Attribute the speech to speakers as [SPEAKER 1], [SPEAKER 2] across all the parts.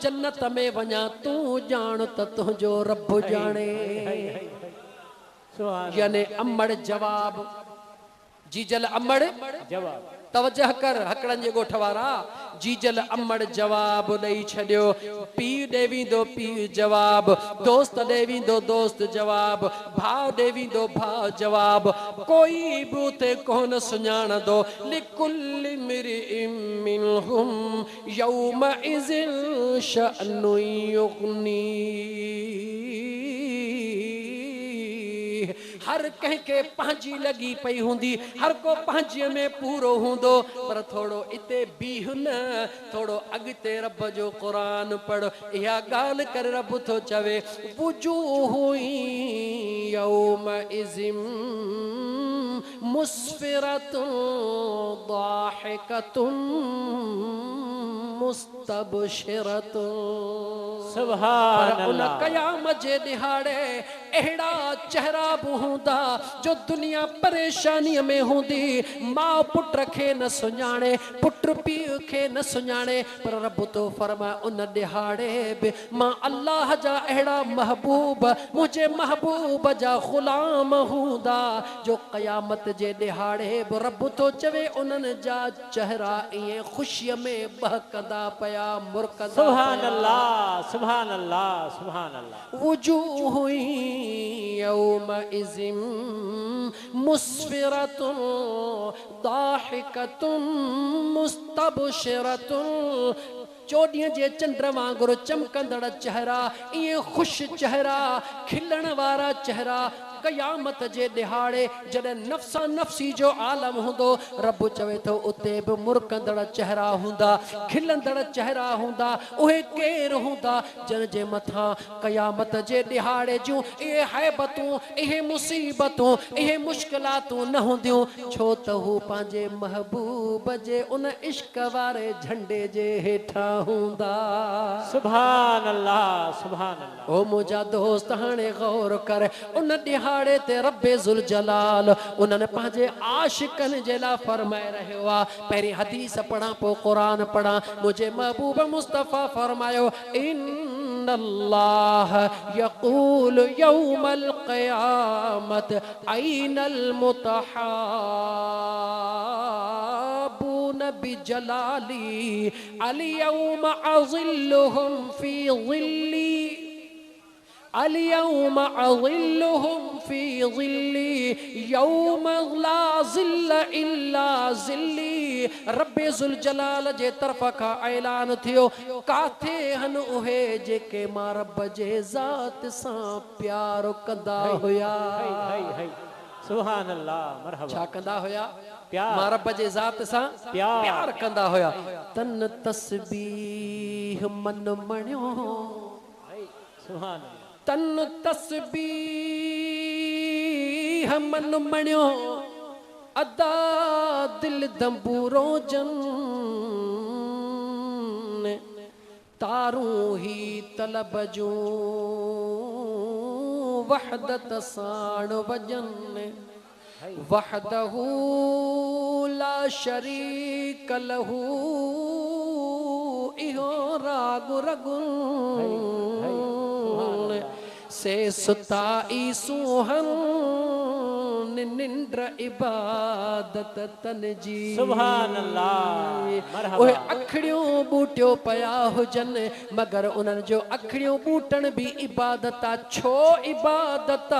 [SPEAKER 1] जन्नत में वञा तू जान त तुझो रब जाने। याने अमड़ जवाब जीजल अमड़
[SPEAKER 2] जवाब
[SPEAKER 1] तवजह कर हकड़न जे गोठ वारा जीजल अमड़ जवाब दई छडियो। पी देवी दो पी जवाब, दोस्त देवी दो दोस्त जवाब, भाव देवी दो भाव जवाब। कोई बूते कोन सुञाण दो लिकुल्लि मिरिम मिनहुम यौमा इज़िन शअनु युगनी। हर कहीं के पंहिंजी लगी पई हूंदी, हर को पंहिंजीअ में पूरो हूंदो। पर थोड़ो इते बीह न, थोड़ो अॻिते रब जो क़ुरान पढ़। इहा ॻाल्हि कर रब थो चवे वुजूहु यौमइज़िम मुस्फ़िरतुन ज़ाहिकतुन मुस्तबशिरतुन।
[SPEAKER 2] सुभान
[SPEAKER 1] पर उन
[SPEAKER 2] अल्लाह।
[SPEAKER 1] क़यामत जे दिहाड़े अहिड़ा चेहरा बि हूंदा जो दुनिया परेशानीअ में हूंदी। माउ पुट खे न सुञाणे, पुट पीउ खे न सुञाणे। पर रब तो फरमाए उन दिहाड़े बि मां अल्लाह जा अहिड़ा महबूब, मुंहिंजे महबूब जा ग़ुलाम हूंदा जो क़यामत जे दिहाड़े बि रब तो चवे उन्हनि जा चेहरा ईअं ख़ुशीअ में बहकंदा पिया, मुरकंदा
[SPEAKER 2] सुभान
[SPEAKER 1] पिया।
[SPEAKER 2] अल्लाह, सुभान अल्लाह, सुभान अल्लाह।
[SPEAKER 1] वुजूहु यौमइज़िम मुस्फ़िरतुन ज़ाहिकतुन मुस्तबशिरतुन। चोॾींहं जे चंड वांगुरु चमकंदड़ चेहरा, इहे ख़ुशि चेहरा, खिलण वारा चेहरा। क़यामत जे दिहाड़े जॾहिं नफ़्सा नफ़्सी जो आलम हूंदो, रब चवे थो उते बि मुरकंदड़ चेहरा हूंदा, खिलंदड़ चेहरा हूंदा। उहे केर हूंदा जिन जे मथां क़यामत जे दिहाड़े जूं इहे हैबतूं, इहे मुसीबतूं, इहे मुश्किलातूं न हूंदियूं। छो त हू पंहिंजे महबूब जे उन इश्क वारे झंडे जे हेठां हूंदा।
[SPEAKER 2] सुभान अल्लाह, सुभान अल्लाह।
[SPEAKER 1] ओ मुंहिंजा दोस्त हाणे गौर कर, उन दिहाड़े ते रब्बे ज़ुल जलाल उन्हनि पंहिंजे आशिकनि जे लाइ फरमाए रहियो आहे। पहिरीं हदीस पढ़ां पोइ क़ुरान पढ़ां। मुंहिंजे महबूब मुस्तफ़ा फरमायो इन्नल्लाह यक़ूल यौमल क़यामत ऐनल मुतहाबून बिजलाली अल-यौम अज़िल्लुहुम फ़ी ज़िल्ली अल-यौम अज़िल्लुहुम फ़ी ज़िल्ली यौम ला ज़िल्ल इल्ला ज़िल्ली। रब्बे ज़ुल जलाल जे तरफ़ खां ऐलान थियो काथे हन उहे जेके मां रब जे ज़ात सां प्यार कंदा हुया।
[SPEAKER 2] सुभान अल्लाह, मरहबा।
[SPEAKER 1] छा कंदा हुया?
[SPEAKER 2] प्यार।
[SPEAKER 1] मां रब जे ज़ात सां प्यार कंदा हुया। तन तस्बीह मन मणियो,
[SPEAKER 2] सुभान अल्लाह।
[SPEAKER 1] तन तस्बीह मन मणियो, अदा दिल दंबूरो जन। तारूं ही तलब जूं वहदत साण वजन। वहदहू ला शरीक लहू इहो राग रगुन। से सुताई सुहन निंद्र इबादत तन जी।
[SPEAKER 2] सुभान अल्लाह, मरहबा।
[SPEAKER 1] ओए अखड़ियों बूटियो पया हुजन, मगर उन्हनि जो अखड़ियों बूटन भी इबादत आ। छो इबादत आ?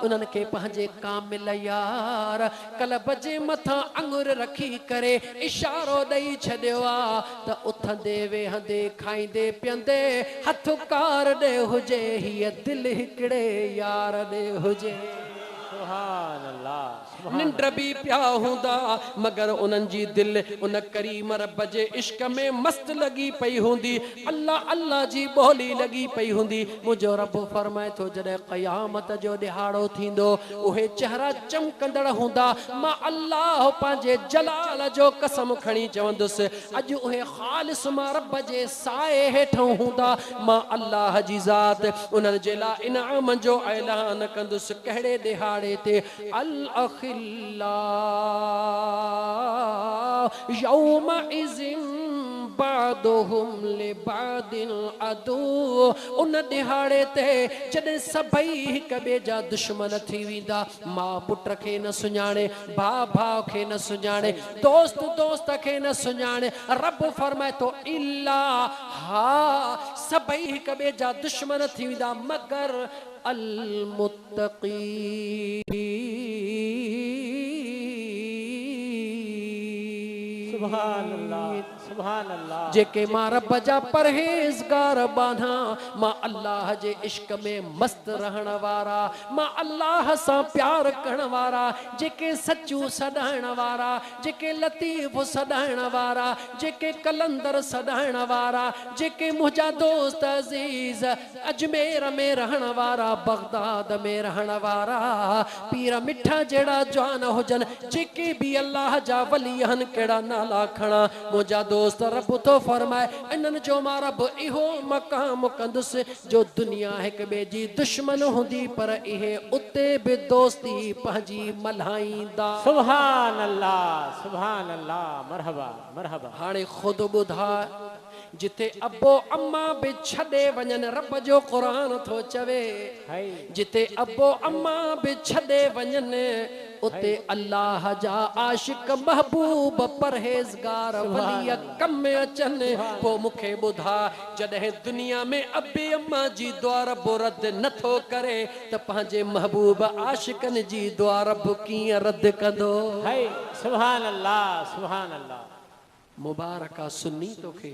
[SPEAKER 1] उन्हनि खे पंहिंजे कामिल यार कल्ब जे मथां अंगुर रखी करे इशारो ॾेई छॾियो आ त उथंदे वेहंदे खाईंदे पीअंदे हथ कार ॾे हुजे, हीअ दिलि हिकिड़े यार ॾे हुजे।
[SPEAKER 2] सुभान अल्लाह, सुभान
[SPEAKER 1] निंड भी पिया हूंदा, मगर उन्हनि जी दिल उन करीम रब जे इश्क में मस्त लगी पई हूंदी। अल्लाह अल्लाह जी बोली लगी पई हूंदी। मुंहिंजो रब फरमाए थो जॾहिं क़यामत जो दिहाड़ो थींदो, उहे चेहरा चमकंदड़ हूंदा। मां अल्लाह पंहिंजे जलाल जो कसम खणी चवंदुसि अॼु उहे ख़ालिस मां रब जे साए हेठों हूंदा। मां अल्लाह जी ज़ात उन्हनि जे लाइ इनाम जो ऐलान कंदुसि। कहिड़े दिहाड़े ते? अल अखिल्ला यौमइज़िन बादुहुम लिबादिन अदू उन दिहाड़े ते जॾहिं सभई हिक ॿिए जा दुश्मन थी वेंदा मां पुट खे न सुञाणे भाउ भाउ खे न सुञाणे दोस्त दोस्त खे न सुञाणे रब फरमाए थो इल्ला हा सभई हिक ॿिए जा दुश्मन थी वेंदा मगर अल मुत्तक़ी
[SPEAKER 2] सुभान अल्लाह सुभान अल्लाह
[SPEAKER 1] जेके मां रब जा परहेज़गार बाना मां अल्लाह जे इश्क में मस्त रहण वारा मां अल्लाह सां प्यार करण वारा जेके सचू सॾाइण वारा जेके लतीफ़ सॾाइण वारा जेके कलंदर सॾाइण वारा जेके मुंहिंजा दोस्त अज़ीज़ अजमेर में रहण वारा बगदाद में रहण वारा पीर मिठा जहिड़ा जवान हुजन जेके भी अल्लाह जा वली हन कहिड़ा नाला खणा मुंहिंजा दोस्त रब तो फरमाए इन्हनि जो मां रब इहो मक़ाम कंदुसि जो दुनिया हिक ॿिए जी दुश्मन हूंदी पर इहे उते बि दोस्ती पंहिंजी मल्हाईंदा
[SPEAKER 2] सुभान अल्लाह मरहबा मरहबा
[SPEAKER 1] हाणे ख़ुदि ॿुधा जिथे अबो अम्मा बि छॾे वञनि रब जो क़ुरान थो चवे
[SPEAKER 2] हाय
[SPEAKER 1] जिथे अबो अम्मा बि छॾे वञनि उते अल्लाह जा आशिक महबूब परहेज़गार वली कम में अचनि पोइ मूंखे ॿुधा जॾहिं दुनिया में अबे अम्मा जी दुआ रब रद नथो करे त पंहिंजे महबूब आशिकनि जी दुआ रब कीअं रद कंदो
[SPEAKER 2] हाय सुभान अल्लाह
[SPEAKER 1] मुबारका सुन्नी तोखे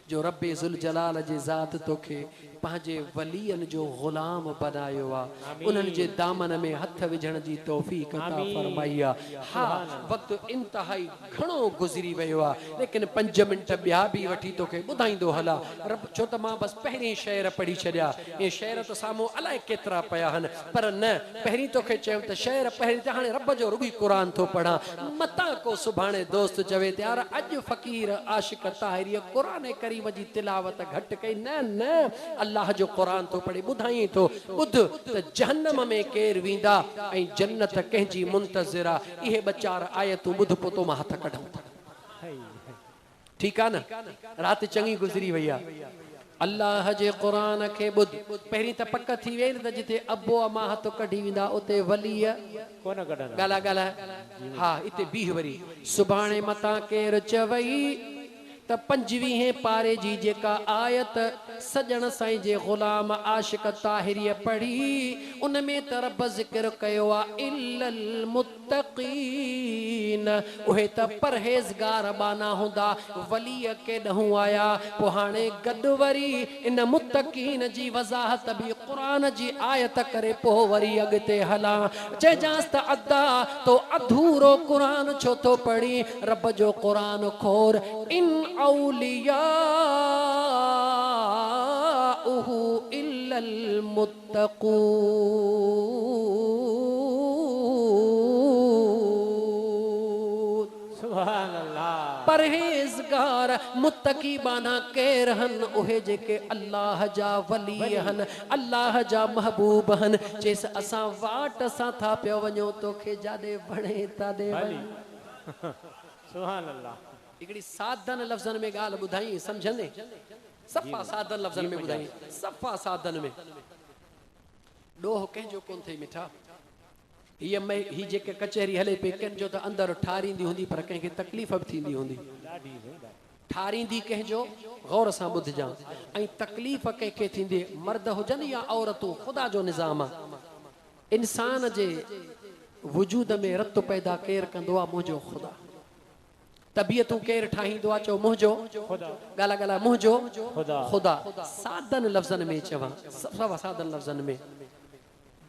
[SPEAKER 1] जो रब्बे ज़ुल जलाल जे ज़ात तोखे पंहिंजे वलियन जो ग़ुलाम बनायो आहे उन्हनि जे दामन में हथ विझण जी तौफ़ीक़ अता फरमाई आहे हा वक़्तु इंतहाई घणो गुज़री वियो आहे लेकिन 5 मिंट ॿिया बि वठी तोखे ॿुधाईंदो हला रब छो त मां बसि पहिरीं शेर पढ़ी छॾिया इहे शेर त साम्हूं अलाए केतिरा पिया आहिनि पर न पहिरीं तोखे चयो त शेर पहिरीं त हाणे रब जो रुॻी क़ुरान थो पढ़ां मता को सुभाणे दोस्त चवे त यार अॼु फ़क़ीर आशिक ताहिरीअ क़ुरान करीम जी तिलावत घटि कई न अल्लाह जो क़ुरान तो पढ़े ॿुधाई थो ॿुध त जहन्नम में केर वेंदा ऐं जन्नत कंहिंजी मुंतज़िर आहे इहे ॿ चार आयतूं ॿुध पोइ मां हथ कढूं ठीकु आहे न राति चङी गुज़री वई आहे अल्लाह जे क़ुरान खे ॿुध पहिरीं त पक थी वई न त जिथे अबो अमा हथ कढी वेंदा उते वलीअ
[SPEAKER 2] कोन कढंदा
[SPEAKER 1] ॻाल्हाए हा हिते बीह वरी सुभाणे मतां केर चवई त 25वें पारे जी जेका आयत सजण साईं जे ग़ुलाम आशिक ताहिरीअ पढ़ी उन में त रब ज़िक्र कयो आहे इल्लल मुत्तक़ीन उहे त परहेज़गार बाना हूंदा वलीअ केॾहूं आया पोइ हाणे गॾु वरी इन मुत्तक़ीन जी वज़ाहत बि क़ुरान जी आयत करे पोइ वरी अॻिते हलां चइजांसि त अदा तो अधूरो क़ुरान छो थो पढ़ी रब जो क़ुरान खोर इन औलिया इल्लल मुत्तक़ून
[SPEAKER 2] सुभान अल्लाह
[SPEAKER 1] परहेज़गार मुत्तकी बाना केर हन उहे जेके अल्लाह जा वली हन अल्लाह जा महबूब हन चेस असां वाट सां था पियो वञो तोखे जाॾे वणे ताॾे वञ
[SPEAKER 2] सुभान अल्लाह
[SPEAKER 1] हिकिड़ी सादन लफ़्ज़नि में ॻाल्हि ॿुधाई सम्झंदे सफ़ा सादन लफ़्ज़नि में ॿुधाई सफ़ा सादन में ॾोह कंहिंजो कोन थिए मिठा हीअ जेके कचहरी हले पई कंहिंजो त अंदरि ठारींदी हूंदी पर कंहिंखे तकलीफ़ बि थींदी हूंदी ठारींदी कंहिंजो गौर सां ॿुधजां ऐं तकलीफ़ कंहिंखे थींदी मर्द हुजनि या औरतूं ख़ुदा जो निज़ाम आहे इंसान जे वजूद में रत पैदा केरु कंदो आहे मुंहिंजो ख़ुदा तबियतूं केरु ठाहींदो आहे चओ मुंहिंजो ॻाल्हि मुंहिंजो ख़ुदा सादन लफ़्ज़नि में चवां सफ़ा सादन लफ़्ज़नि में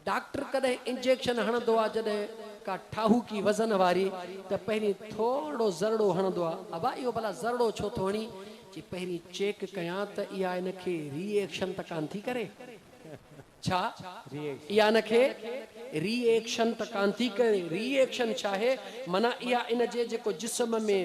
[SPEAKER 1] डॉक्टर कॾहिं इंजेक्शन हणंदो आहे जॾहिं का ठाहूकी वज़न वारी त पहिरीं थोरो ज़रड़ो हणंदो आहे अबा इहो भला ज़रड़ो छो थो हणी जी पहिरीं चेक कयां त इहा इनखे रिएक्शन त कान थी करे छा इहा इनखे रिएक्शन त कान थी करे रिएक्शन छा आहे माना इहा इन जे जेको जिस्म में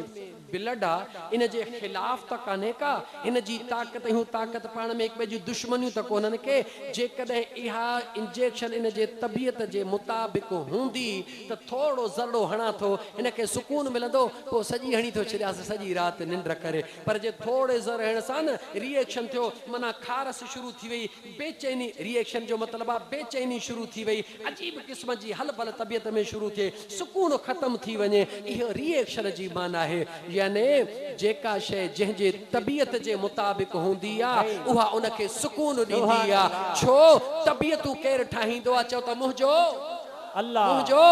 [SPEAKER 1] ब्लड आहे इन जे ख़िलाफ़ त कान्हे का, इन जी ताक़त ऐं ताक़त पाण में हिक ॿिए जी दुश्मनियूं त कोन्हनि के। जेकॾहिं इहा इंजेक्शन इन जे तबियत जे मुताबिक़ हूंदी त थोरो ज़रड़ो हणां थो इनखे सुकून मिलंदो, पोइ सॼी हणी थो छॾियासीं सॼी राति निंड करे। पर जे थोरे ज़र हणण सां न रिएक्शन थियो, माना खारस शुरू थी वई, बेचैनी, रिएक्शन जो मतिलबु आहे बेचैनी शुरू थी वई, अजीब क़िस्म जी हलबल तबियत में शुरू थिए, सुकून ख़त्म थी वञे, इहो रिएक्शन जी माना आहे। यानी जेका शइ जंहिंजे तबियत जे मुताबिक़ हूंदी आहे उहा उनखे सुकून ॾींदी आहे। छो तबियतूं केरु ठाहींदो आहे? चओ त मुंहिंजो मुंहिंजो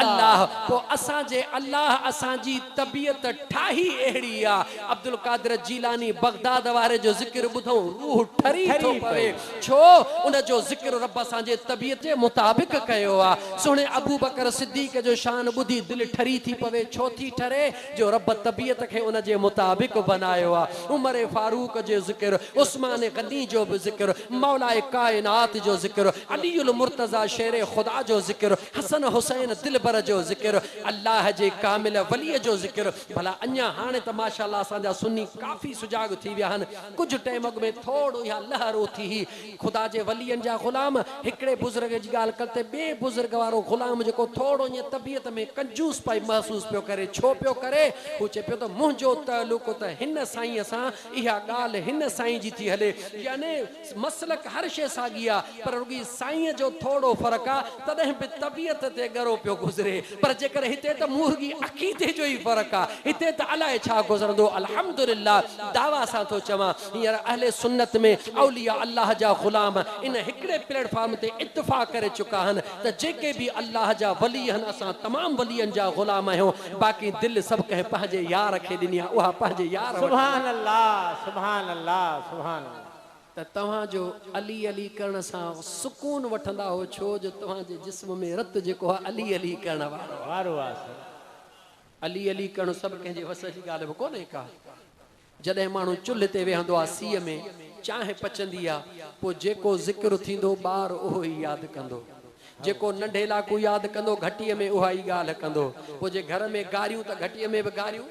[SPEAKER 1] अल्लाह। पोइ असांजे अल्लाह असांजी तबियत ठाही अहिड़ी आहे। अब्दुल कादिर जीलानी बगदाद वारे जो ज़िक्र ॿुधूं रूह ठरी थो पवे। छो उनजो ज़िक्र रब असांजे तबियत जे मुताबिक़ कयो आहे। सुहिणे अबू बकर सिद्दीक़ जो शान ॿुधी दिलि ठरी थी पवे। छो थी ठरे? जो रब तबियत खे उनजे मुताबिक़ बनायो आहे। उमर फारूक जो ज़िक्र, उस्मान गनी जो बि ज़िक्र, मौलाए कायनात जो ज़िक्र, अलीउल मुर्तज़ा शेर ख़ुदा जो ज़िक्र, हसन हुसैन दिलबर जो ज़िक्र, अल्लाह जे कामिल वलीअ जो ज़िक्र। भला अञा हाणे त माशाअल्लाह असांजा सुन्नी काफ़ी सुजाग थी विया आहिनि। कुझु टाइम अॻु में थोरो इहा लहर उथी हुई। ख़ुदा जे वलीअनि जा ग़ुलाम हिकिड़े बुज़ुर्ग जी ॻाल्हि करते ॿिए बुज़ुर्ग वारो ग़ुलाम जेको थोरो ईअं तबियत में कंजूस पई महसूस पियो करे। छो पियो करे? हू चए पियो त मुंहिंजो तअल्लुक़ त हिन साईं सां, इहा ॻाल्हि हिन साईं जी थी हले। यानी मसलक हर शइ साॻी आहे, पर रुॻी साईं जो थोरो फ़र्क़ु आहे, तॾहिं बि तबियत ते गरो पियो गुज़रे। पर जेकर हिते त मुर्गी अक़ीदे जो ई फ़र्क़ु आहे, हिते त अलाए छा गुज़रंदो। अल्हम्दुलिल्लाह दावा सां थो चवां, हींअर अहले सुन्नत में औलिया अल्लाह जा ग़ुलाम इन हिकिड़े प्लेटफॉर्म ते इत्तिफ़ाक़ करे चुका आहिनि त जेके बि अल्लाह जा वली आहिनि, असां तमामु वलीअनि जा ग़ुलाम आहियूं। बाक़ी दिलि सभु कंहिं पंहिंजे यार खे ॾिनी आहे, उहा पंहिंजे यार
[SPEAKER 2] सुभान अल्लाह, सुभान अल्लाह, सुभान अल्लाह।
[SPEAKER 1] त तव्हांजो अली अली करण सां सुकून वठंदा हो। छो जो तव्हांजे जिस्म में रत जेको आहे अली अली करण वारो आहे। अली अली करणु सभु कंहिंजे वस जी ॻाल्हि बि कोन्हे का। जॾहिं माण्हू चुल्हि ते वेहंदो आहे, सीअ में चांहि पचंदी आहे, पोइ जेको ज़िक्र थींदो ॿार उहो ई यादि कंदो। जेको नंढे लाकू यादि कंदो, घटीअ में उहा ई ॻाल्हि कंदो। पोइ जे घर में गारियूं त घटीअ में बि गारियूं,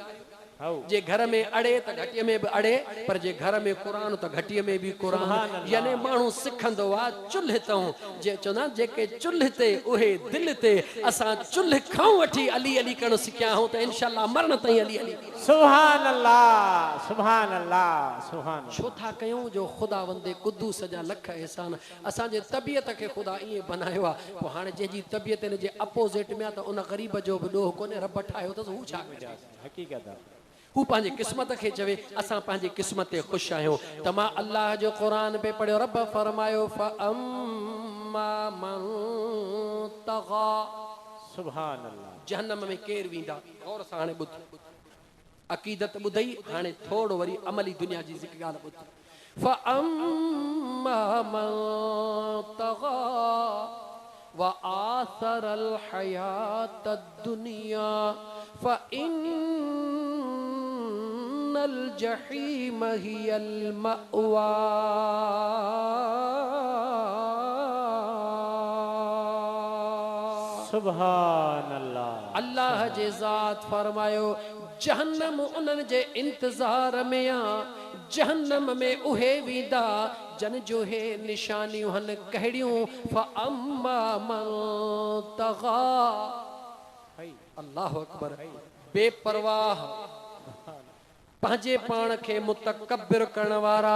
[SPEAKER 1] जे घर में अड़े त घटीअ में बि अड़े, पर जे घर में क़ुरान त घटीअ में बि क़ुरान। यानी माण्हू सिखंदो आहे चुल्हि तां। जे चवंदा जेके चुल्हि ते उहे दिलि ते। असां चुल्हि खां वठी अली अली करणु सिखिया आहियूं त इनशाअल्लाह मरण ताईं अली अली।
[SPEAKER 2] सुभान अल्लाह, सुभान अल्लाह, सुभान।
[SPEAKER 1] छो था कयूं? जो ख़ुदा वंदे कुद्दूस जा लख एहसान। असांजे तबियत खे ख़ुदा ईअं बनायो आहे। पोइ हाणे जंहिंजी तबियत हिन जे अपोज़िट में आहे त उन ग़रीब जो बि ॾोह कोन्हे। रब ठाहियो अथसि, हू छा कजे?
[SPEAKER 2] हक़ीक़त आहे।
[SPEAKER 1] हू पंहिंजी क़िस्मत खे चवे असां पंहिंजी क़िस्मत ते ख़ुशि आहियूं। त मां अल्लाह जो क़ुरान पे पढ़ियो। रब फरमायो फअम्मा मन तग़ा।
[SPEAKER 2] सुभान अल्लाह।
[SPEAKER 1] जहन्नम में केरु वेंदा? गौर सां हाणे ॿुध। अक़ीदत ॿुधई, हाणे थोरो वरी अमली दुनिया जी ज़िक्र ॻाल्हि ॿुध। फअम्मा मन तग़ा व आसरल हयात दुनिया फ़इन्नल जहीम हियल मअवा।
[SPEAKER 2] सुभान अल्लाह।
[SPEAKER 1] अल्लाह जे ज़ात फरमायो जहन्नम उन्हनि जे इंतज़ार में आ। जहन्नम में उहे वेंदा जन जो हे निशानियूं हन कहिड़ियूं। फ़अम्मा मन तग़ा। अल्लाहु अकबर। बेपरवाह, पंहिंजे पाण खे मुतकब्बिर करण वारा,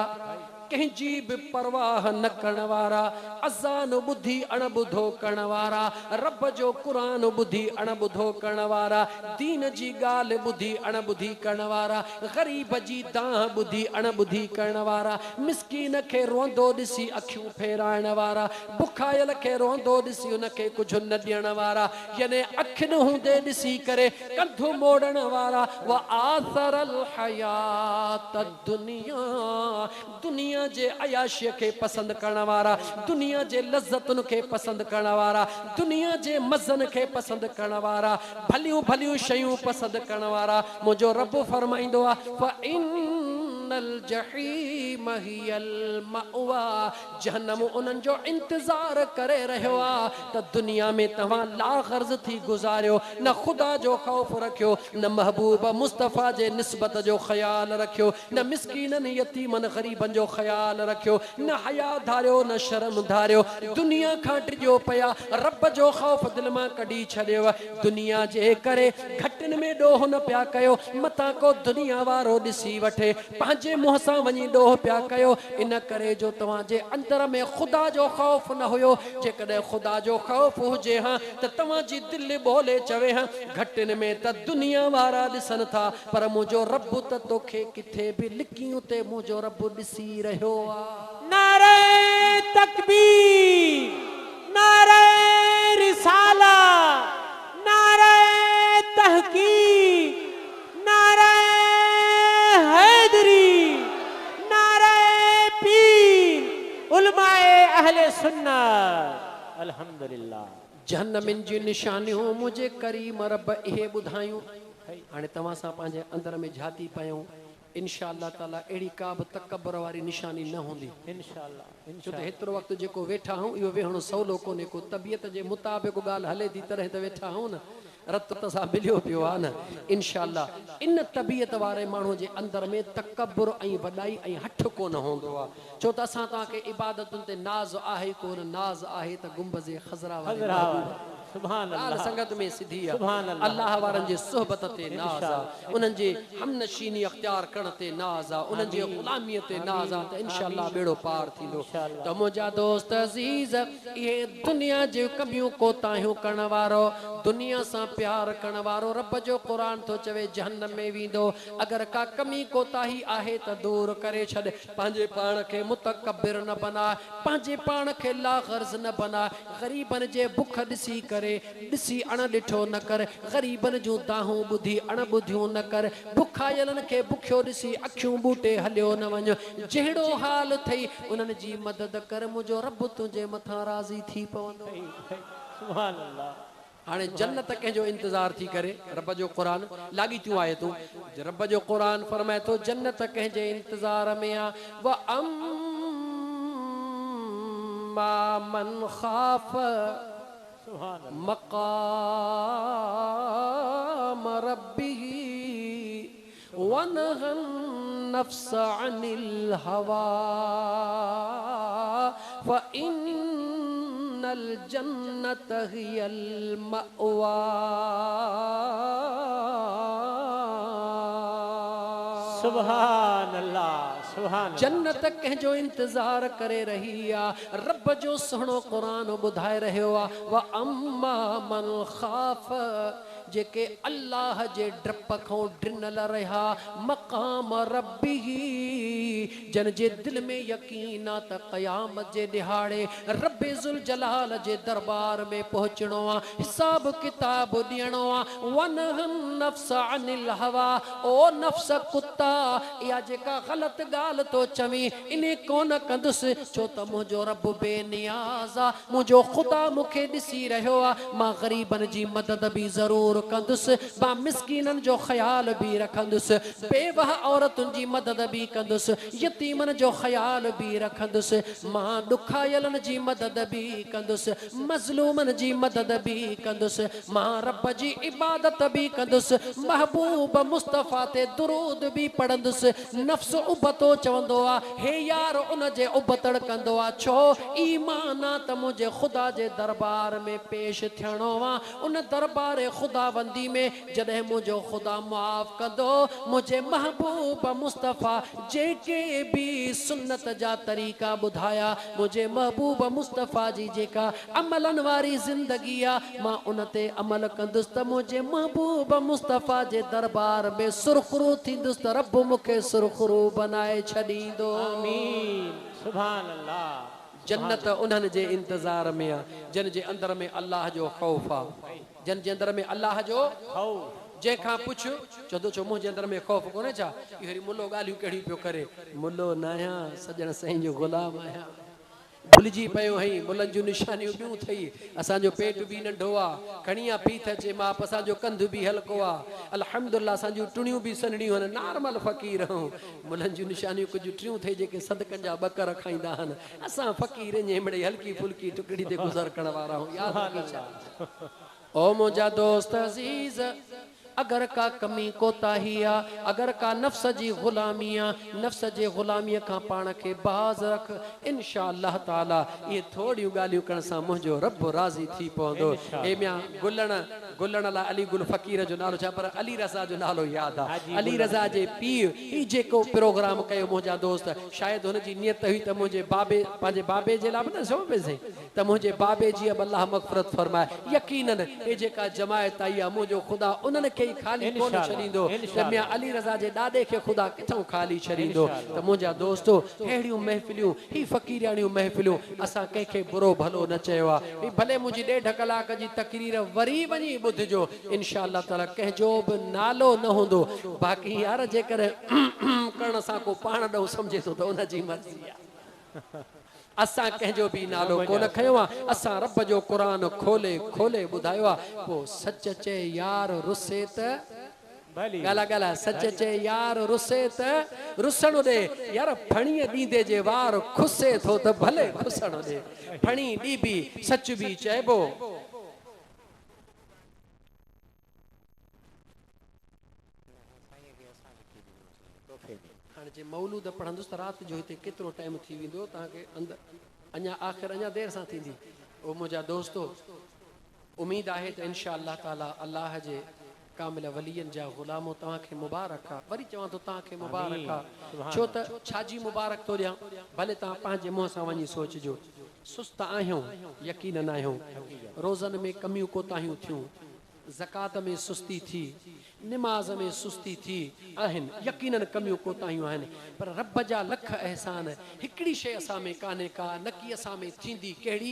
[SPEAKER 1] कंहिंजी बि परवाह न करण वारा, अज़ान ॿुधी अणॿुधो करण वारा, रब जो क़ुरान ॿुधी अणॿुधो करण वारा, दीन जी ॻाल्हि ॿुधी अणॿुधी करण वारा, ग़रीब जी दाह ॿुधी अणॿुधी करण वारा, मिसकीन खे रोंदो ॾिसी अखियूं फेराइण वारा, बुखायल खे रोंदो ॾिसी उनखे कुझु न ॾियण वारा, याने अखि न हूंदे ॾिसी करे कंधु मोड़ण वारा। व आसरल हयात दुनिया। दुनिया जे अयाशीअ खे पसंदि करण वारा, दुनिया जे लज़्ज़तुनि खे पसंदि करण वारा, दुनिया जे मज़नि खे पसंदि करण वारा, भलियूं भलियूं शयूं पसंदि करण वारा। मुंहिंजो रब फरमाईंदो आहे फ़इन्न इन्नल जहीम हियल मअवा, जहन्नम उन्हनि जो इंतजार करे रहियो आ। त दुनिया में तव्हां लाग़र्ज़ थी गुज़ारियो, न ख़ुदा जो ख़ौफ़ रखियो, न महबूब मुस्तफ़ा जे निस्बत जो ख़्याल रखियो, न मिस्कीननि यतीमनि ग़रीबनि जो ख़्याल रखियो, न हया धारियो, न शर्म धारियो। दुनिया खां टिजो पिया, रब जो ख़ौफ़ दिलि मां कढी छॾियो। दुनिया जे करे घटनि में ॾोह न पिया कयो, मतां को दुनिया वारो ॾिसी वठे पंहिंजे मुंहं सां वञी ॾोह पिया कयो। इन करे जो तव्हांजे अंदर में ख़ुदा जो ख़ौफ़ न हुयो। जेकॾहिं ख़ुदा जो ख़ौफ़ हुजे हा त तव्हांजी दिलि ॿोले चवे हा, घटनि में त दुनिया वारा ॾिसनि था, पर मुंहिंजो रब त तोखे किथे बि लिकियूं ते मुंहिंजो रब ॾिसी रहियो आहे।
[SPEAKER 2] नारे तकबीर, नारे रिसाला, नारे तहकीक, नारे हैदरी, नारे पीर, उलमाए अहले सुन्नत। अल्हम्दुलिल्लाह।
[SPEAKER 1] जहन्नमिन जी निशानियूं मुझे करीम रब इहे ॿुधायूं। हाणे तव्हां सां पंहिंजे अंदर में झाती पयूं, इंशाअल्लाह ताला अहिड़ी का बि तकबर वारी निशानी न हूंदी
[SPEAKER 2] इंशाअल्लाह।
[SPEAKER 1] छो त हेतिरो वक़्तु जेको वेठा आहियूं इहो वेहणो सवलो कोन्हे। को तबियत जे मुताबिक़ ॻाल्हि हले थी तॾहिं त वेठा आहियूं न, रत सां मिलियो पियो आहे न। इंशाअल्लाह इन तबियत वारे माण्हू जे अंदर में तकबर ऐं वॾाई ऐं हठ कोन हूंदो आहे। छो त असां तव्हांखे इबादतुनि ते नाज़ आहे कोन, नाज़ आहे त गुंबज़े ख़ज़रा वारे
[SPEAKER 2] सुभान
[SPEAKER 1] ॻाल्हि
[SPEAKER 2] अल्लाह।
[SPEAKER 1] संगत में सिधी आहे।
[SPEAKER 2] सुभान अल्लाह।
[SPEAKER 1] अल्लाह वारनि जे सुहबत ते नाज़ आहे, उन्हनि जे हमनशीनी अख़्तियार करण ते नाज़ आहे, उन्हनि जे ग़ुलामीअ ते नाज़ आहे। त इंशाअल्लाह बेड़ो पार थींदो। त मुंहिंजा दोस्त अज़ीज़, इहे दुनिया जूं कमियूं कोताहियूं करण वारो, दुनिया सां प्यार करण वारो, रब जो क़ुरान थो चवे जहन्नम में वेंदो। अगरि का कमी कोताही आहे त दूर करे छॾ, पंहिंजे पाण खे मुतकबिर न बनाए, पंहिंजे पाण खे लाग़र्ज़ न बनाए। ग़रीबनि जे बुख ॾिसी करे ॾिसी अण ॾिठो न कर, ग़रीबनि जूं दाहूं ॿुधी अण ॿुधियूं न कर, बुखायलनि खे बुखियो ॾिसी अखियूं बूटे हलियो न वञ। जहिड़ो हाल थई उन्हनि जी मदद कर, मुंहिंजो रब तुंहिंजे मथां राज़ी थी पवंदो।
[SPEAKER 2] सुभान अल्लाह।
[SPEAKER 1] हाणे जन्नत कंहिंजो इंतज़ार थी करे, रब जो क़ुरान लागी थियूं आहे तूं, रब जो क़ुरान फरमाए थो जन्नत कंहिंजे इंतज़ार में आहे। व अम्मा मन ख़ाफ़ मक़ाम रब्बिही वनहन नफ्स अनिल हवा फ़इन्नल जन्नत हियल मअवा।
[SPEAKER 2] सुभान अल्लाह, सुभान।
[SPEAKER 1] जन्नत कंहिंजो इंतज़ार करे रही आहे, रब जो सुहिणो क़ुरान ॿुधाए रहियो आहे। व अम्मा मन ख़ाफ़, जेके अल्लाह जे डप खां ड्रिनल रहिया, मक़ाम रब्बिही, जन जे दिलि में यकीन आहे त क़यामत जे ॾिहाड़े रब ज़ुल जलाल जे दरबार में पहुचणो आहे, हिसाब किताब ॾियणो आहे। वनहन नफ्स अनिल हवा, ओ नफ्स कुत्ता, इहा जेका ग़लति ॻाल्हि तो चवी इन कोन कंदुसि, छो त मुंहिंजो रब बेनियाज़ आहे, मुंहिंजो ख़ुदा मूंखे ॾिसी रहियो आहे। मां ग़रीबनि जी मदद बि ज़रूरु कंदुसि, मां मिस्कीननि जो ख़्याल बि रखंदुसि, बेवह औरतुनि जी मदद बि कंदुसि, यतीमनि जो ख़्याल बि रखंदुसि, मां ॾुखायलनि जी मदद बि कंदुसि, मज़लूमनि जी मदद बि कंदुसि, मां रब जी इबादत बि कंदुसि, महबूब मुस्तफ़ा ते दुरूद बि पढ़ंदुसि। नफ़्स उबतो चवंदो आहे, हे यार उन जे उबतड़ कंदो आहे, छो ईमान आहे त मुंहिंजे ख़ुदा जे दरबार में पेश थियणो आहे। उन दरबार ख़ुदाबंदी में जॾहिं मुंहिंजो ख़ुदा मुआफ़ कंदो, मुंहिंजे महबूब मुस्तफ़ा जेके बि सुन्नत जा तरीक़ा ॿुधाया, मुंहिंजे महबूब मुस्तफ़ा जी जेका अमलनि वारी ज़िंदगी आहे, मां उन ते अमल कंदुसि त मुंहिंजे महबूब मुस्तफ़ा जे दरबार में सुरख़ुरू थींदुसि त रब मूंखे सुरख़ुरू बनाए छॾींदो।
[SPEAKER 2] आमीन। सुभान अल्लाह।
[SPEAKER 1] जन्नत उन्हनि जे इंतज़ार में आहे जिन जे अंदर में अल्लाह जो ख़ौफ़ आहे, जिन जे अंदर में अल्लाह जो जंहिंखां पुछ चवंदो छो मुंहिंजे अंदर में ख़ौफ़ कोन्हे छा? इहो मुल्लो ॻाल्हियूं कहिड़ियूं पियो करे, मुल्लो न आहियां, सॼण साईं जो ग़ुलाम आहियां। भुलिजी पियो हई मुलनि जूं निशानियूं ॿियूं थई असांजो पेट बि नंढो आहे खणिया पीठ अचे माप असांजो कंध बि हल्को आहे अल्हम्दुलिल्लाह असांजूं टुणियूं बि सनड़ियूं आहिनि नॉर्मल फ़क़ीर आहियूं मुलनि जूं निशानियूं कुझु टियूं थई जेके सदकनि जा ॿकर खाईंदा आहिनि असां फ़क़ीर जे मिड़ई हल्की फुल्की टुकड़ी ते गुज़र करण वारा आहियूं यादि रखी छा ओ मुंहिंजा दोस्त अज़ीज़ अगर का कमी कोताही आ अगर का नफ्स जी गुलामी आ नफ्स जे गुलामीअ खां पाण खे बाज़ रख इंशाअल्लाह ताला ये थोड़ियूं ॻाल्हियूं करण सां मुंहिंजो रब राज़ी थी पवंदो हे मिया गुलण लाइ अली गुल फ़क़ीर जो नालो छा पर अली रज़ा जो नालो यादि आहे अली रज़ा जे पीउ ही जेको प्रोग्राम कयो मुंहिंजा दोस्त शायदि हुनजी नियत हुई त मुंहिंजे बाबे पंहिंजे बाबे जे लाइ बि न चओ पिए त मुंहिंजे बाबे जी अब अल्लाह मग़फ़िरत फरमाए यकीनन हे जेका जमायत आई आहे मुंहिंजो ख़ुदा उन्हनि खे खाली कोन छॾींदो त मियां अली रज़ा जे ॾाॾे खे ख़ुदा किथां खाली छॾींदो त मुंहिंजा दोस्तो अहिड़ियूं महफ़िलियूं ही फ़क़ीराणियूं महफ़िलियूं असां कंहिंखे बुरो भलो न चयो आहे भले मुंहिंजी 1.5 कलाक जी तक़रीर वरी वञी ॿुधिजो इंशाअल्लाह ताला कंहिंजो बि नालो न हूंदो बाक़ी यार जेकर करण सां को पाण ॾऊं सम्झे थो त उनजी मर्ज़ी आहे असां कंहिंजो बि नालो कोन खयो आहे असां रब जो क़ुरान खोले खोले ॿुधायो आहे पोइ सच चए यार रुसे त ॻाल्हि ॻाल्हि सच चए यार रुसे त रुसण ॾे यार फणीअ ॾींदे जे वार खुसे थो त भले खुसण ॾे फणी ॾीबी सच बि चइबो हाणे जे मौलूद पढ़ंदुसि त राति जो हिते केतिरो टाइम थी वेंदो तव्हांखे अंदरि अञा आख़िर अञा देरि सां थींदी ओ मुंहिंजा दोस्तो उमेदु आहे त इंशाअल्लाह ताला अल्लाह जे कामिल वलियनि जा ग़ुलामो तव्हांखे मुबारक आहे वरी चवां थो तव्हांखे मुबारक आहे छो त छाजी मुबारक थो ॾियां भले तव्हां पंहिंजे मुंहं सां वञी सोचिजो सुस्त आहियूं यकीनन आहियूं रोज़नि में कमियूं कोताहियूं थियूं ज़कात में सुस्ती थी निमाज़ में सुस्ती थी आहिनि यकीनन कमियूं कोताहियूं आहिनि पर रब जा लख अहसान हिकिड़ी शइ असां में कान्हे का न की असां में थींदी कहिड़ी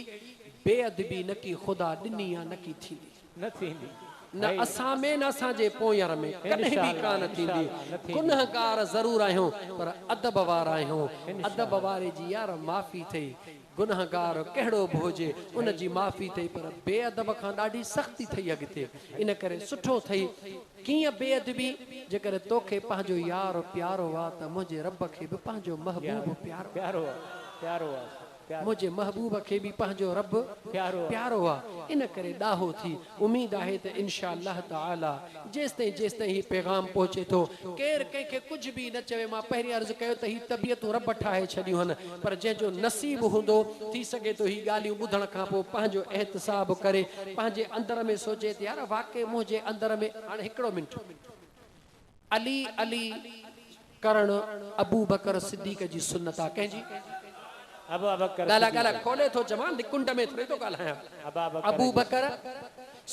[SPEAKER 1] बेअदबी न की ख़ुदा ॾिनी आहे न की थींदी
[SPEAKER 2] न थींदी
[SPEAKER 1] न असां में न असांजे पोयां में कॾहिं बि कान थींदी गुनहगार ज़रूरु आहियूं पर अदब वारा आहियूं अदब वारे जी यार माफ़ी अथई गुनहगार कहिड़ो बि हुजे उनजी माफ़ी अथई पर बेअदब खां ॾाढी सख़्ती अथई अॻिते इन करे सुठो अथई कीअं बेअदबी जेकर तोखे पंहिंजो यार प्यारो आहे त मुंहिंजे रब खे बि पंहिंजो महबूब प्यारो मुंहिंजे महबूब खे बि पंहिंजो रब प्यारो आहे इन करे ॾाहो थी उमेदु आहे त इंशाअल्लाह ताला जेसिताईं हीउ पैगाम पहुचे थो केरु कंहिंखे कुझु बि न चवे मां पहिरीं अर्ज़ु कयो त हीअ तबियतूं रब ठाहे छॾियूं आहिनि पर जंहिंजो नसीबु हूंदो थी सघे थो हीअ ॻाल्हियूं ॿुधण खां पोइ पंहिंजो एहतिसाब करे पंहिंजे अंदर में सोचे त यार वाक़ई मुंहिंजे अंदर में हाणे हिकिड़ो मिंट अली अली करण अबू बकर सिद्दीक़ जी सुन्नत आहे कंहिंजी गाला खोले थो जवान कुंड में थोरे थो ॻाल्हायां अबू बकर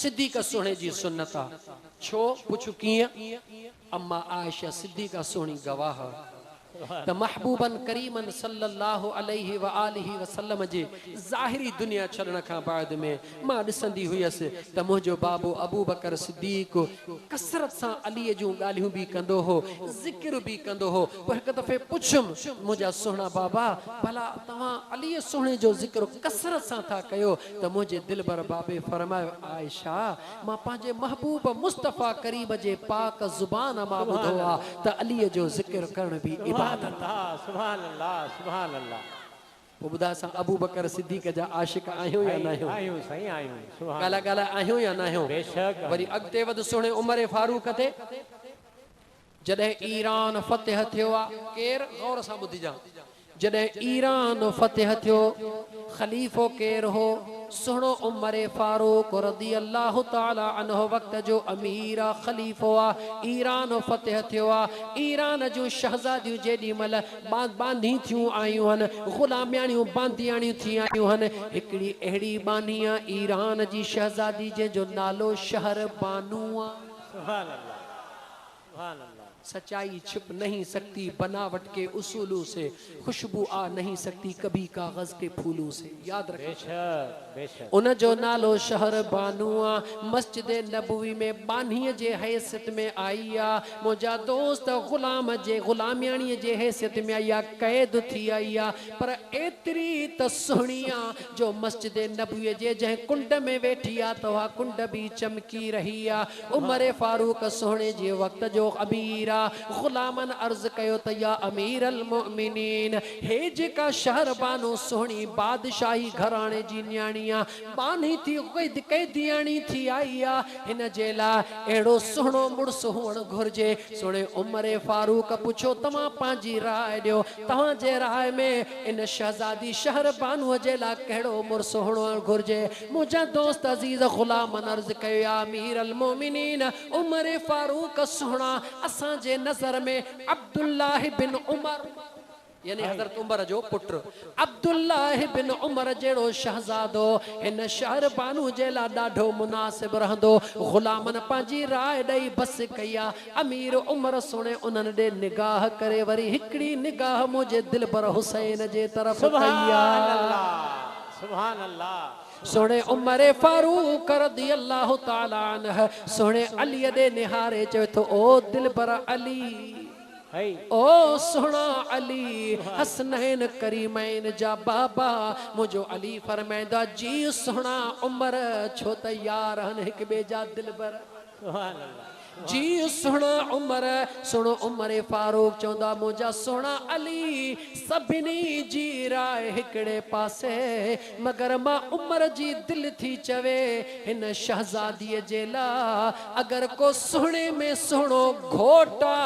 [SPEAKER 1] सिद्दीक़ सुहिणे जी सुन्नत आहे छो पुछो कीअं अम्मा आयशा सिद्दीक़ सुहिणी गवाह त महबूबन करीमन सल्लल्लाहु अलैहि व आलिहि वसल्लम जे ज़ाहिरी दुनिया छॾण खां बाद में मां ॾिसंदी हुयसि त मुंहिंजो बाबू अबू बकर सिद्दीक़ कसरत सां अलीअ जूं ॻाल्हियूं बि कंदो हो ज़िक्र बि कंदो हो पोइ हिकु दफ़े पुछुमि मुंहिंजा सुहिणा बाबा भला तव्हां अलीअ सुहिणे जो ज़िक्र कसरत सां था कयो त मुंहिंजे दिलबर बाबे फरमायो आयशा मां पंहिंजे महबूब मुस्तफ़ा करीम जे पाक ज़ुबान मां ॿुधो आहे त अलीअ जो ज़िक्र करण बि
[SPEAKER 2] सुभान अल्लाह सुभान अल्लाह
[SPEAKER 1] पोइ ॿुधा असां अबू बकर सिद्दीक़ जा आशिक़ आहियूं या न आहियूं
[SPEAKER 2] आहियूं साईं आहियूं सुभान
[SPEAKER 1] ॻाल्हि आहियूं या न आहियूं
[SPEAKER 2] बेशक
[SPEAKER 1] वरी अॻिते वध सुहिणे उमर फारूक ते जॾहिं ईरान फ़तेह थियो आहे केरु गौर सां ॿुधिजां जॾहिं ईरान फ़तेह थियो ख़लीफ़ो केरु हो सुहिणो उमर फारूक रज़ी अल्लाह ताला अन्हु वक़्त जो अमीर ख़लीफ़ो आहे ईरान फ़तेह थियो आहे ईरान जूं शहज़ादियूं जेॾी महिल बांधी थियूं आयूं आहिनि ग़ुलामियाणियूं बांधियाणियूं थी आयूं आहिनि हिकिड़ी अहिड़ी बानी आहे ईरान जी शहज़ादी जंहिंजो नालो शहर बानू आहे
[SPEAKER 2] सुभान अल्लाह सुभान अल्लाह
[SPEAKER 1] सच्चाई छिप नहीं सकती बनावट के उसूलों से, खुशबू आ नहीं सकती कभी कागज के फूलों से। याद रखें
[SPEAKER 2] बेशक बेशक।
[SPEAKER 1] उन जो नालो शहर बानुआ मस्जिद नबवी में बानीअ जे हैसियत में आई आ। मुंहिंजा दोस्त गुलाम जे गुलामियाणी जे हैसियत में आई आ, कैद थी आई आ, पर एतिरी त सुहिणी आ जो मस्जिद नबवी जे जंहिं कुंड में वेठी आ त उहा कुंड भी चमकी रही आ। उमर फारूक सोहणे जे वक़्त जो अमीर आ। गुलामन अर्ज कयो त या अमीर अल मोमिनीन, हे जेका शहर बानो सोहणी बादशाही घराणे जी न्याणी आ, बानी थी कैदियाणी थी आई आ, हिन जे लाइ अहिड़ो सुहिणो मुड़ुस हुअण घुर्जे। सुणे उमर फारूक पुछो तव्हां पंहिंजी राय ॾियो, तव्हांजे राय में इन शहजादी शहर बानूअ जे लाइ कहिड़ो मुड़ुस हुअण घुर्जे। मुंहिंजा दोस्त अज़ीज़ गुलामन अर्ज कयो या अमीर अल मोमिनीन, उमर फारूक सुहिणा असांजे नज़र में अब्दुल्लाह बिन उमर यानी हज़रत उमर जो पुत्र अब्दुल्लाह बिन उमर जहिड़ो शहज़ादो हिन शहर बानू जे लाइ ॾाढो मुनासिब रहंदो। गुलामन पंहिंजी राय ॾेई बस कई आहे। अमीर उमर सुणे उन्हनि ॾे निगाह करे वरी हिकिड़ी निगाह मुंहिंजे दिलबर हुसैन जे तरफ़ कई आहे।
[SPEAKER 2] सुभान अल्लाह।
[SPEAKER 1] सोने उमर फारूक रज़ियल्लाहु ताला अन्हु सोने अली दे निहारे चवे तो ओ दिलबर अली, ओ सोना अली हसनैन करीमैन जा बाबा। मुझो अली फरमाइंदा जी सोना उमर छो तैयार हन हिक बे जा दिलबर।
[SPEAKER 2] सुभान अल्लाह
[SPEAKER 1] जी सोना उमर सुनो उमर फारूक चौंदा मुझा सोना अली सभिनी जी राय हिकड़े पासे, मगर मां उमर जी दिल थी चवे हिन शहजादी जे ला अगर को सुहणे में सुहणो घोटा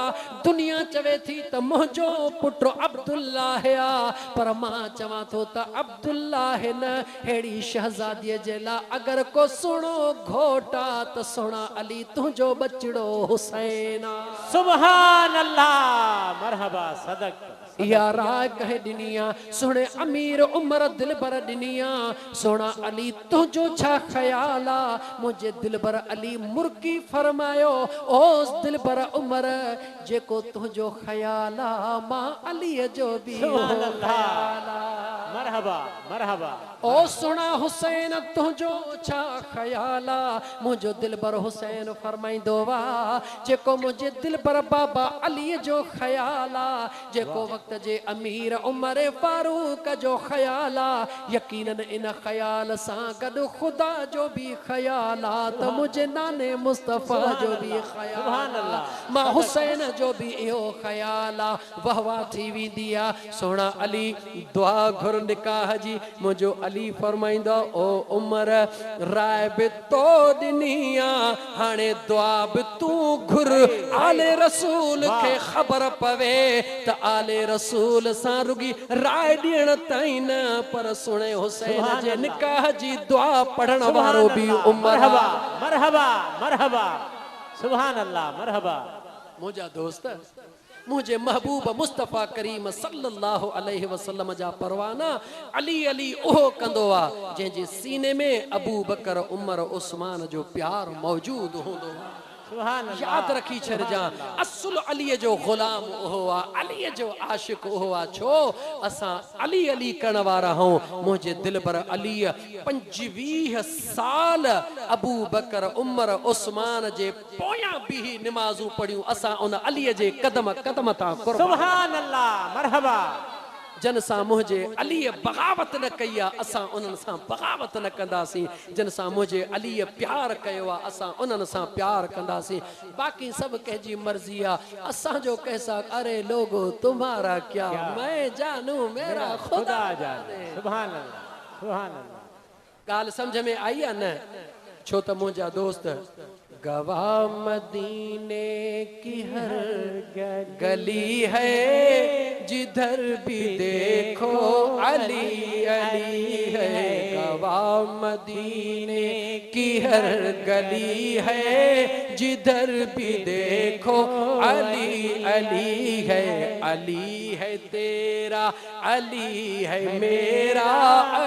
[SPEAKER 1] दुनिया चवे थी त मुझो पुत्र अब्दुल्लाह आ, पर मां चवां थो त अब्दुल्लाह न हेड़ी शहजादी जे ला अगर को सुहणो घोटा त सोना अली तुझो बचड़ो हुसैन।
[SPEAKER 2] सुभान अल्लाह मरहबा सदक।
[SPEAKER 1] या राय कहे दिनिया सोने अमीर उमर दिलबर दिनिया सोना अली तुझो छा ख्याल आ। मुझे दिलबर अली मुर्की फरमायो ओ दिलबर उमर जेको तुझो ख्याल आ मां अली जो भी ख्याल आ।
[SPEAKER 2] मरहबा मरहबा।
[SPEAKER 1] ओ सोना हुसैन तुझो छा ख्याल आ। मुझो दिलबर हुसैन फरमाइंदो वा जेको मुझे दिलबर बाबा अली जो ख्याल आ, जेको वक्त जे अमीर उमर फारूक जो ख्याल आ, यकीनन इन ख्याल सां गॾु खुदा जो भी ख्याल आ त मुझे नाने मुस्तफा जो भी ख्याल आ, मां हुसैन जो भी इहो ख्याल आ। वहवा थी वेंदी आ। सोना अली दुआ घुर निकाह जी। मुझो अली फरमाइंदा ओ उमर राय बि तो ॾिनी आ, हाणे दुआ बि तू घुर आले रसूल के खबर पवे त आले रसूल सां रुगी राय ॾियण ताईं न, पर सुणे हुसैन जे निकाह जी दुआ पढ़ण वारो भी उमर।
[SPEAKER 2] मरहबा मरहबा मरहबा। सुभान अल्लाह मरहबा।
[SPEAKER 1] मुझा दोस्त मुझे महबूब मुस्तफ़ा करीम सल्लल्लाहु अलैहि वसल्लम जा परवाना अली अली ओहो कंदो आ जंहिंजे सीने में अबू बकर उमर उस्मान जो प्यार मौजूद हूंदो। याद रखी छॾिजां असुल अली जो गुलाम ओहो आ, अली जो आशिक ओहो आ। छो असां अली अली करण वारा हूं। मुझे दिलबर अली 25 साल अबू बकर उमर उस्मान जे पोयां भी नमाजूं पढ़ियूं असां उन अली जे कदम कदम तां कुर्बान।
[SPEAKER 2] सुभान अल्लाह मरहबा।
[SPEAKER 1] जन सां मुझे अली बगावत न कई आ असां उन्हनि सां बगावत न कंदासीं। जन सां मुझे अली प्यार कयो आ असां उन्हनि सां प्यार कंदासीं। बाकी सब कंहिंजी मर्जी आ। असां जो कैसा अरे लोगो तुम्हारा क्या मैं जानू मेरा खुदा जाने।
[SPEAKER 2] सुभान अल्लाह सुभान अल्लाह।
[SPEAKER 1] गाल समझ में आई आ न? छो त मुझा दोस्त गवाह मदीने की हर गली है जिधर भी देखो अली अली है। गवाह मदीने की हर गली है जिधर भी देखो अली अली है। अली है तेरा अली है मेरा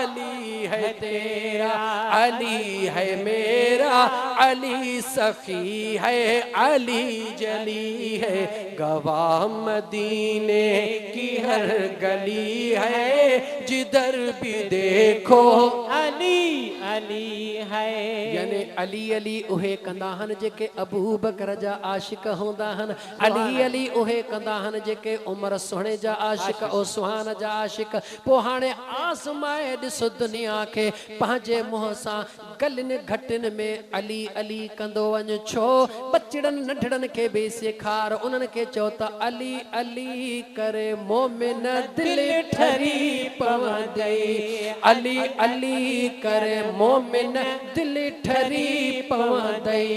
[SPEAKER 1] अली है तेरा, अली है मेरा, अली सखी है, अली जली है, गवाह मदीने की हर गली है, जिधर भी देखो
[SPEAKER 2] अली अली है।
[SPEAKER 1] यानी अली अली उहे कंदा हन जेके अबू बकर जा आशिक होंदा हन, अली अली उहे कंदा हन जेके उमर सोहणे जा आशिक, उस्मान जा आशिक। पो हाणे आसमाए ॾिस दुनिया खे पंहिंजे मुंह सां गलिन घटिन में अली अली कंदो वञ छो? बचड़न नंढड़न खे बि सेखार, उन्हनि खे चओ त अली अली करे मोमिन दिल ठरी पवंदई, अली अली करे मोमिन दिल ठरी पवंदई,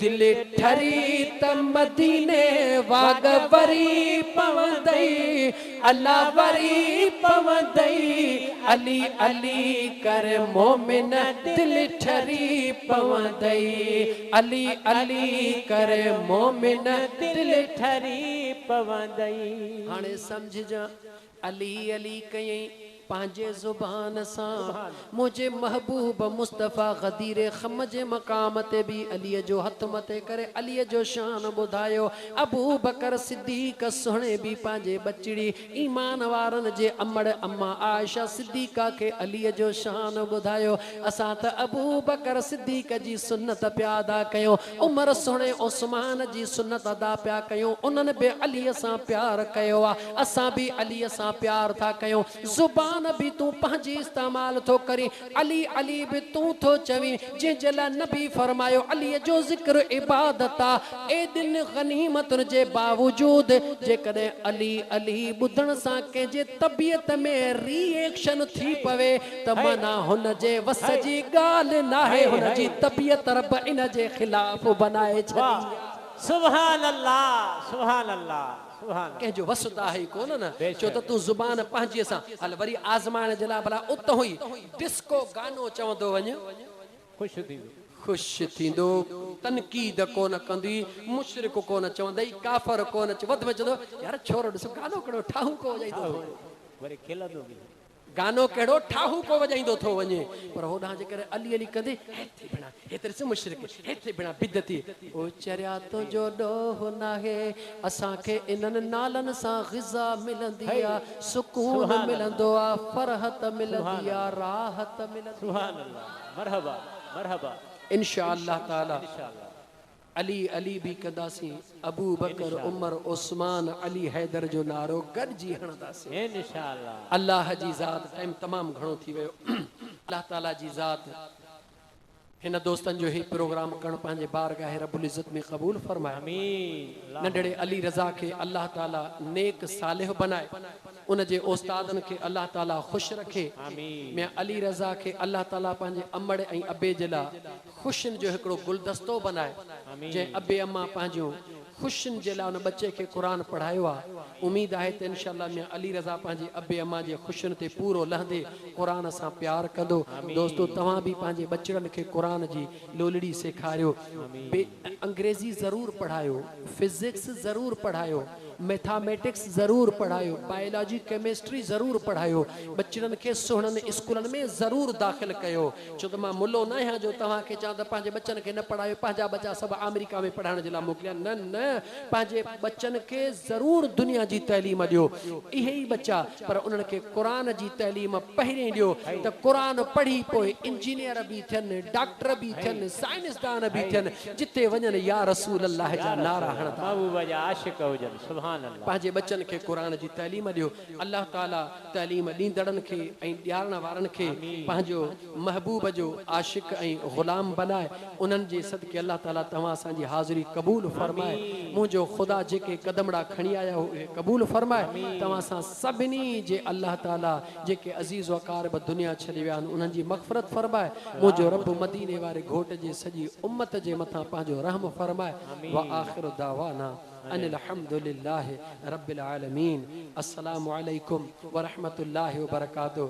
[SPEAKER 1] दिल ठरी त मदीने वाग वरी पवंदई, अल्लाह वरी पवंदई, अली अली करे मोमिन दिल ठरी पवंदई, अली अली करे मोमिन दिल
[SPEAKER 2] ठरी पवंदई।
[SPEAKER 1] हाणे समझ अली अली कयई पंहिंजे ज़ुबान सां, मुझे महबूब मुस्तफ़ा गदीर खम जे मक़ाम ते भी अलीअ जो हथ मथे करे अलीअ जो शान ॿुधायो। अबू बकर सिद्दीक़ सुहिणे भी पंहिंजे बचड़ी ईमान वारनि जे अमड़ अम्मा आयशा सिद्दीक़ा खे अलीअ जो शान ॿुधायो। असां त अबू बकर सिद्दीक़ जी सुन्नत पिया अदा कयूं, उमर सुहिणे उस्मान जी सुन्नत अदा पिया कयूं, उन्हनि बि अलीअ सां प्यार कयो आहे, असां बि अलीअ सां प्यार था कयूं। ज़ुबान भी तू पंहिंजी इस्तेमाल थो करी, अली अली भी तू थो चवी, जंहिंजे लाइ नबी फरमायो अलीअ जो ज़िक्र इबादत आहे। ए दिन गनीमतुनि जे बावजूद जेकॾहिं अली अली ॿुधण सां कंहिंजे तबियत में रिएक्शन थी पवे त माना हुन जे वस जी ॻाल्हि नाहे, हुन जी तबियत रब इन जे ख़िलाफ़ बनाए छॾी।
[SPEAKER 2] सुभान अल्लाह सुभान अल्लाह।
[SPEAKER 1] कंहिंजो वस त आहे कोन न, छो त तूं ज़ुबान पंहिंजीअ सां हल वरी आज़माइण जे लाइ भला उतां ई डिस्को गानो चवंदो वञ,
[SPEAKER 2] ख़ुशि थींदो,
[SPEAKER 1] ख़ुशि थींदो, तनक़ीद कोन कंदी, मुशरिक कोन चवंदई, काफ़र कोन वध में चवंदो यार छोरो ॾिसो गानो कहिड़ो ठाहू को वॼाईंदो,
[SPEAKER 2] वरी खिलंदो बि
[SPEAKER 1] गानो कहिड़ो ठाहू को वॼाईंदो थो वञे, पर होॾां जेकर अली अली कंदे हेतिरी भेणा हेतिरे से मुशरिक हेतिरी भेणा बिदती ओ चरिया तुंहिंजो ॾोह नाहे, असांखे इन्हनि नालनि सां ग़िज़ा मिलंदी आहे, सुकून मिलंदो आहे, फरहत मिलंदी आहे, राहत मिलंदी।
[SPEAKER 2] सुभान अल्लाह, मरहबा मरहबा।
[SPEAKER 1] इंशाअल्लाह ताला अली अली भी कंदासीं, अबू बकर उमर उस्मान अली हैदर जो नारो गॾिजी हणंदासीं
[SPEAKER 2] इंशाअल्लाह।
[SPEAKER 1] अल्लाह जी ज़ात, टाइम तमामु घणो थी वियो, अल्लाह ताला जी ज़ात हिन दोस्तनि जो ही प्रोग्राम करणु पंहिंजे बारगाह रब्बुल इज़्ज़त में क़बूल फरमाए।
[SPEAKER 2] आमीन।
[SPEAKER 1] नंढड़े अली रज़ा खे अल्लाह ताला नेक सालिह बनाए, उन जे उस्तादनि खे अल्लाह ताला ख़ुशि रखे। मैं अली रज़ा खे अल्लाह ताला पंहिंजे अमड़ ऐं अबे जे लाइ ख़ुशियुनि जो हिकिड़ो गुलदस्तो बनाए, जंहिं अबे अम्मा पंहिंजो ख़ुशियुनि जे लाइ उन बच्चे खे क़ुरान पढ़ायो आहे। उम्मीद आहे त इंशाअल्लाह मैं अली रज़ा पंहिंजे अबे अम्मा जे ख़ुशियुनि ते पूरो लहंदे क़ुरान सां प्यार कंदो। दोस्तो तव्हां बि पंहिंजे बचड़नि खे क़ुरान जी लोलड़ी सेखारियो, अंग्रेज़ी ज़रूरु पढ़ायो, फिज़िक्स ज़रूरु पढ़ायो, मैथमेटिक्स ज़रूरु पढ़ायो, बायोलॉजी केमिस्ट्री ज़रूरु पढ़ायो, बचड़नि खे सुहिणनि स्कूलनि में ज़रूरु दाख़िल कयो। छो त मां मुल्लो न आहियां जो तव्हांखे चवां त पंहिंजे बच्चनि खे न पढ़ायो, पंहिंजा बच्चा सभु अमेरिका में पढ़ाइण जे लाइ मोकिलिया, न न, पंहिंजे बच्चनि खे ज़रूरु दुनिया जी तइलीम ॾियो। इहे ई बच्चा पर उन्हनि खे क़ुरान जी तइलीम पहिरें ॾियो त क़ुरान पढ़ी पोइ इंजीनियर बि थियनि, डॉक्टर बि थियनि, साइंसदान बि थियनि, जिते वञनि या रसूल अल्लाह जा नारा हणंदा,
[SPEAKER 2] महबूब जा आशिक हुजनि। सुभान अल्लाह।
[SPEAKER 1] पंहिंजे बच्चनि खे क़ुरान जी तइलीम ॾियो। अल्लाह ताला तइलीम ॾींदड़नि खे ऐं ॾियारण वारनि खे पंहिंजो महबूब जो आशिक ऐं ग़ुलाम बनाए, उन्हनि जे सदके अल्लाह ताला तव्हां असांजी हाज़िरी क़बूल फरमाए। मुंहिंजो ख़ुदा जेके कदमड़ा खणी आया हो उहे क़बूल फरमाए। तव्हां सां सभिनी जे अल्लाह ताला जेके अज़ीज़ वकार बि दुनिया छॾे विया आहिनि उन्हनि जी मग़फ़िरत फरमाए। मुंहिंजो रब मदीने वारे घोट जे सॼी उम्मत जे मथां पंहिंजो रहम फरमाए। व आख़िर दावाना अनिल हम्दुलिल्लाहि रब्बिल आलमीन। अस्सलामु अलैकुम व रहमतुल्लाहि व बरकातुहू।